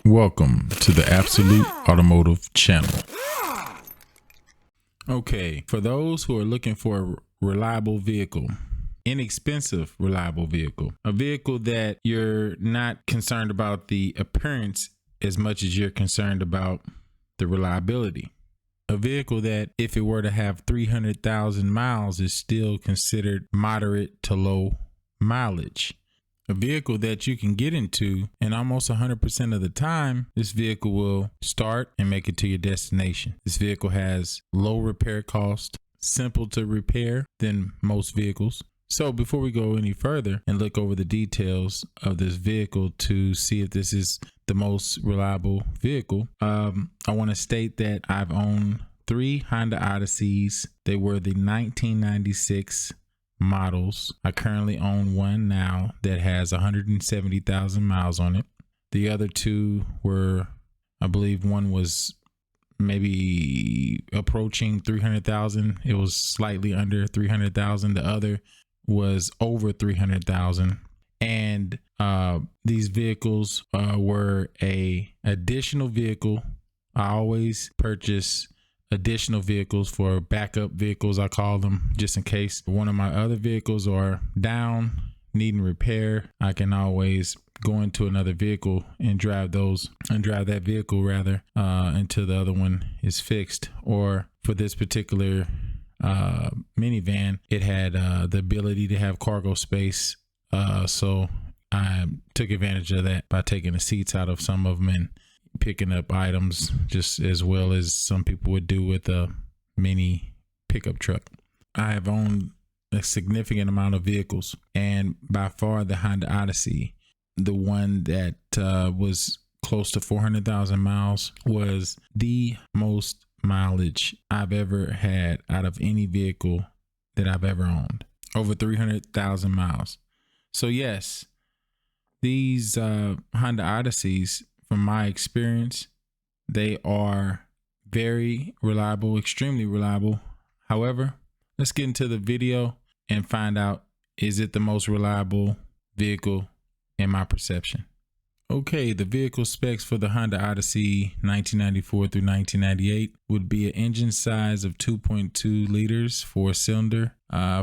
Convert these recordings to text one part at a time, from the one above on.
Welcome to the Absolute Automotive channel. Okay, for those who are looking for a reliable vehicle, inexpensive, reliable vehicle, a vehicle that you're not concerned about the appearance as much as you're concerned about the reliability. A vehicle that, if it were to have 300,000 miles, is still considered moderate to low mileage. A vehicle that you can get into, and almost 100% of the time, this vehicle will start and make it to your destination. This vehicle has low repair cost, simple to repair than most vehicles. So before we go any further and look over the details of this vehicle to see if this is the most reliable vehicle, I want to state that I've owned 3 Honda Odysseys. They were the 1996 models. I currently own one now that has 170,000 miles on it. The other 2 were, I believe one was maybe approaching 300,000. It was slightly under 300,000. The other was over 300,000. And these vehicles were a additional vehicle. I always purchase additional vehicles for backup vehicles, I call them, just in case one of my other vehicles are down, needing repair. I can always go into another vehicle and drive that vehicle rather until the other one is fixed. Or for this particular minivan, it had the ability to have cargo space, so I took advantage of that by taking the seats out of some of them and picking up items, just as well as some people would do with a mini pickup truck. I have owned a significant amount of vehicles, and by far the Honda Odyssey, the one that was close to 400,000 miles, was the most mileage I've ever had out of any vehicle that I've ever owned. Over 300,000 miles. So yes, these Honda Odysseys, from my experience, they are very reliable, extremely reliable. However, let's get into the video and find out, is it the most reliable vehicle in my perception? Okay, the vehicle specs for the Honda Odyssey 1994 through 1998 would be an engine size of 2.2 liters, 4-cylinder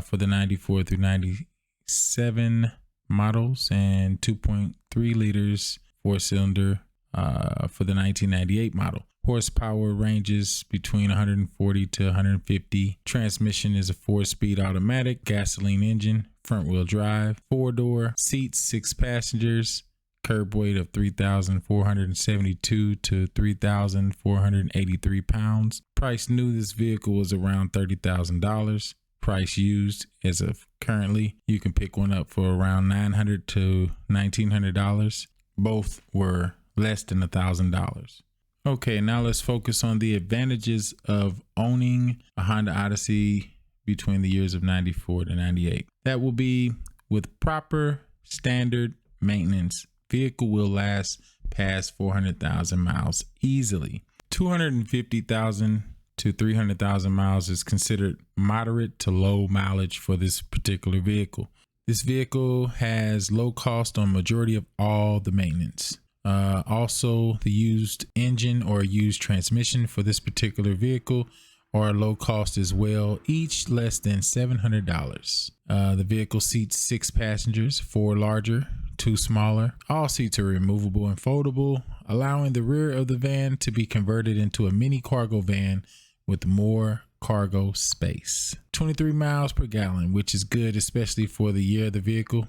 for the 94 through 97 models, and 2.3 liters, 4-cylinder for the 1998 model. Horsepower ranges between 140 to 150. Transmission is a 4-speed automatic, gasoline engine, front wheel drive, 4-door, seats 6 passengers, curb weight of 3,472 to 3,483 pounds. Price new, this vehicle was around $30,000. Price used, as of currently, you can pick one up for around $900 to $1,900. Both were less than $1,000. Okay, now let's focus on the advantages of owning a Honda Odyssey between the years of 94 to 98. That will be, with proper standard maintenance, vehicle will last past 400,000 miles easily. 250,000 to 300,000 miles is considered moderate to low mileage for this particular vehicle. This vehicle has low cost on majority of all the maintenance. Also, the used engine or used transmission for this particular vehicle are low cost as well, each less than $700. The vehicle seats 6 passengers, 4 larger, 2 smaller. All seats are removable and foldable, allowing the rear of the van to be converted into a mini cargo van with more cargo space. 23 miles per gallon, which is good, especially for the year of the vehicle.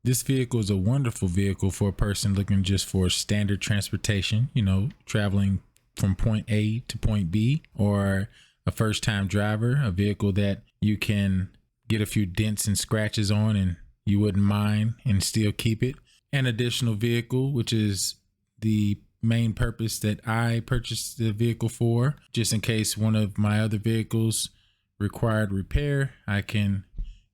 This vehicle is a wonderful vehicle for a person looking just for standard transportation, traveling from point A to point B, or a first-time driver, a vehicle that you can get a few dents and scratches on and you wouldn't mind and still keep it. An additional vehicle, which is the main purpose that I purchased the vehicle for, just in case one of my other vehicles required repair, I can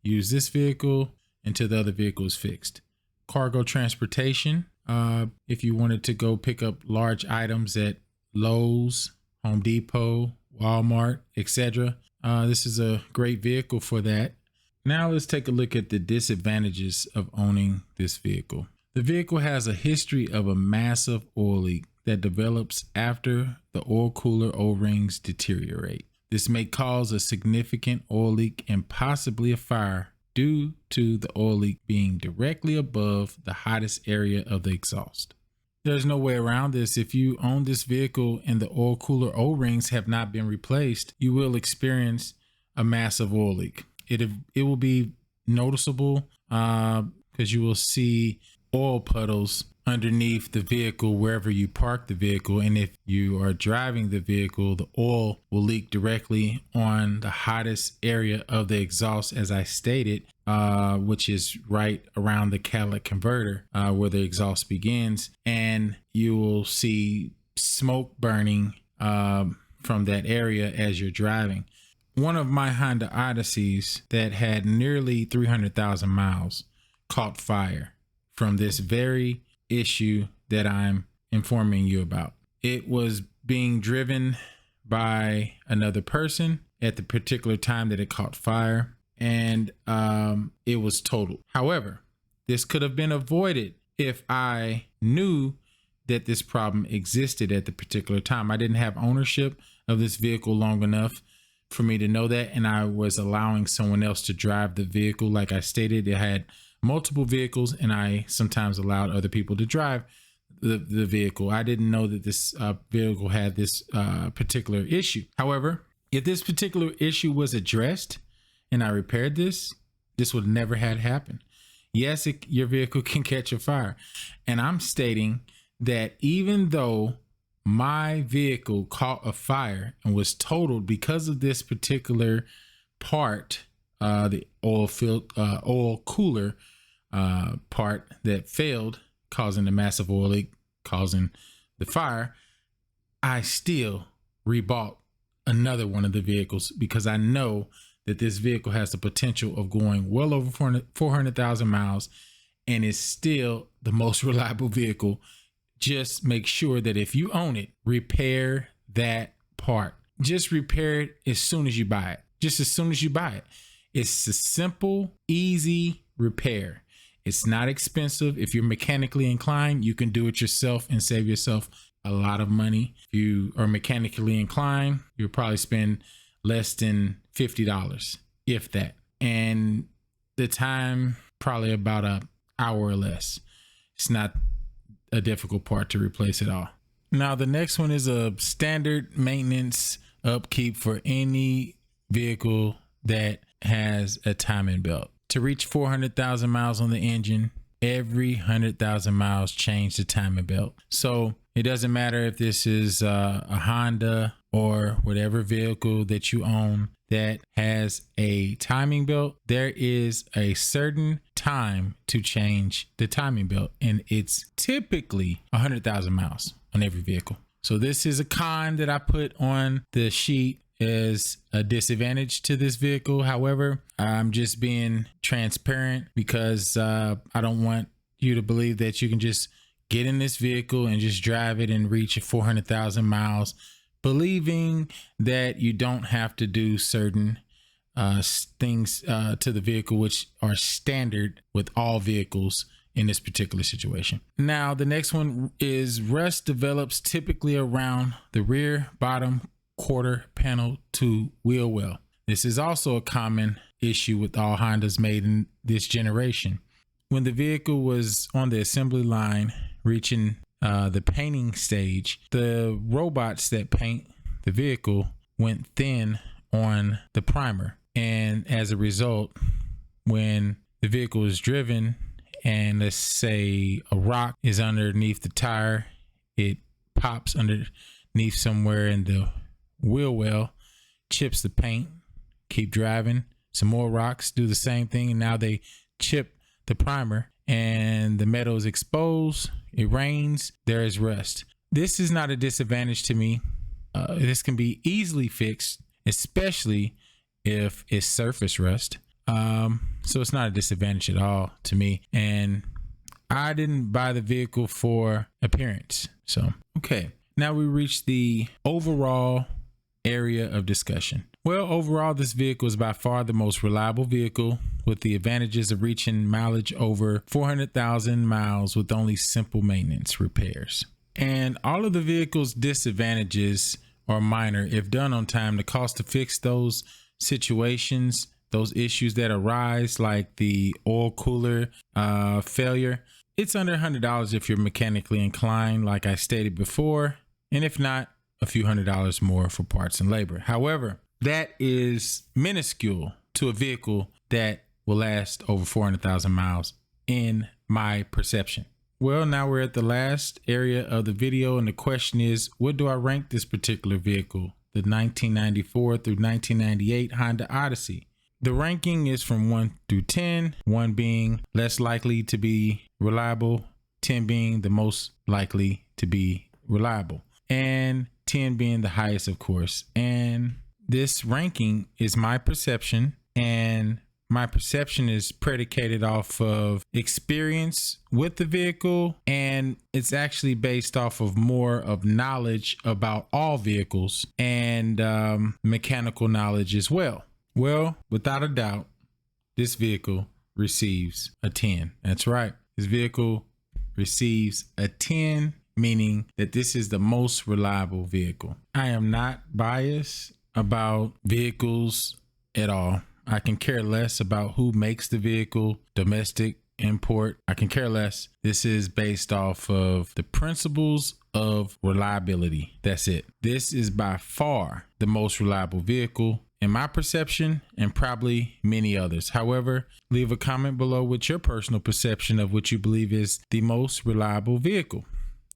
use this vehicle until the other vehicle is fixed. Cargo transportation, if you wanted to go pick up large items at Lowe's, Home Depot, Walmart, etc. This is a great vehicle for that. Now let's take a look at the disadvantages of owning this vehicle. The vehicle has a history of a massive oil leak that develops after the oil cooler O-rings deteriorate. This may cause a significant oil leak and possibly a fire due to the oil leak being directly above the hottest area of the exhaust. There's no way around this. If you own this vehicle and the oil cooler O-rings have not been replaced, you will experience a massive oil leak. It will be noticeable because you will see oil puddles underneath the vehicle wherever you park the vehicle. And if you are driving the vehicle, the oil will leak directly on the hottest area of the exhaust, as I stated, which is right around the catalytic converter where the exhaust begins. And you will see smoke burning from that area as you're driving. One of my Honda Odysseys that had nearly 300,000 miles caught fire from this very issue that I'm informing you about. It was being driven by another person at the particular time that it caught fire, and it was totaled. However, this could have been avoided if I knew that this problem existed at the particular time. I didn't have ownership of this vehicle long enough for me to know that, and I was allowing someone else to drive the vehicle. Like I stated, it had multiple vehicles, and I sometimes allowed other people to drive the vehicle. I didn't know that this vehicle had this particular issue. However, if this particular issue was addressed and I repaired this would never have happened. Yes, your vehicle can catch a fire. And I'm stating that even though my vehicle caught a fire and was totaled because of this particular part, the oil cooler part that failed, causing the massive oil leak, causing the fire, I still rebought another one of the vehicles because I know that this vehicle has the potential of going well over 400,000 miles and is still the most reliable vehicle. Just make sure that if you own it, repair that part. Just repair it as soon as you buy it. Just as soon as you buy it. It's a simple, easy repair. It's not expensive. If you're mechanically inclined, you can do it yourself and save yourself a lot of money. If you are mechanically inclined, you'll probably spend less than $50, if that. And the time, probably about an hour or less. It's not a difficult part to replace at all. Now, the next one is a standard maintenance upkeep for any vehicle that has a timing belt. To reach 400,000 miles on the engine, every 100,000 miles change the timing belt. So it doesn't matter if this is a Honda or whatever vehicle that you own that has a timing belt, there is a certain time to change the timing belt, and it's typically 100,000 miles on every vehicle. So this is a con that I put on the sheet as a disadvantage to this vehicle. However, I'm just being transparent because I don't want you to believe that you can just get in this vehicle and just drive it and reach 400,000 miles, believing that you don't have to do certain things to the vehicle, which are standard with all vehicles in this particular situation. Now, the next one is rust develops typically around the rear bottom quarter panel to wheel well. This is also a common issue with all Hondas made in this generation. When the vehicle was on the assembly line reaching the painting stage, the robots that paint the vehicle went thin on the primer. And as a result, when the vehicle is driven and let's say a rock is underneath the tire, it pops underneath somewhere in the wheel well, chips the paint, keep driving, some more rocks do the same thing, and now they chip the primer and the metal is exposed, it rains, there is rust. This is not a disadvantage to me. This can be easily fixed, especially if it's surface rust. So it's not a disadvantage at all to me. And I didn't buy the vehicle for appearance. So, okay. Now we reach the overall area of discussion. Well, overall, this vehicle is by far the most reliable vehicle, with the advantages of reaching mileage over 400,000 miles with only simple maintenance repairs. And all of the vehicle's disadvantages are minor if done on time. The cost to fix those situations, those issues that arise, like the oil cooler failure, it's under $100 if you're mechanically inclined, like I stated before, and if not, a few $100s more for parts and labor. However, that is minuscule to a vehicle that will last over 400,000 miles in my perception. Well, now we're at the last area of the video, and the question is, what do I rank this particular vehicle, the 1994 through 1998 Honda Odyssey? The ranking is from 1 through 10, 1 being less likely to be reliable, 10 being the most likely to be reliable, and 10 being the highest, of course. And this ranking is my perception, and my perception is predicated off of experience with the vehicle, and it's actually based off of more of knowledge about all vehicles and mechanical knowledge as well. Well, without a doubt, this vehicle receives a 10. That's right. This vehicle receives a 10, meaning that this is the most reliable vehicle. I am not biased about vehicles at all. I can care less about who makes the vehicle, domestic, import. I can care less. This is based off of the principles of reliability. That's it. This is by far the most reliable vehicle in my perception, and probably many others. However, leave a comment below with your personal perception of what you believe is the most reliable vehicle.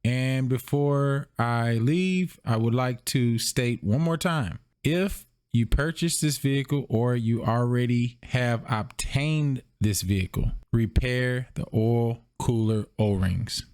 And before I leave, I would like to state one more time, if you purchase this vehicle or you already have obtained this vehicle, repair the oil cooler O-rings.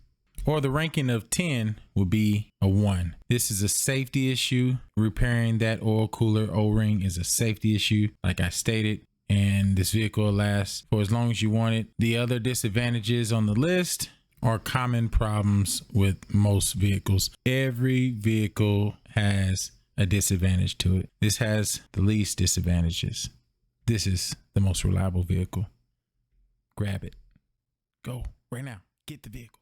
Or the ranking of 10 would be a 1. This is a safety issue. Repairing that oil cooler O-ring is a safety issue, like I stated, and this vehicle will last for as long as you want it. The other disadvantages on the list are common problems with most vehicles. Every vehicle has a disadvantage to it. This has the least disadvantages. This is the most reliable vehicle. Grab it. Go right now. Get the vehicle.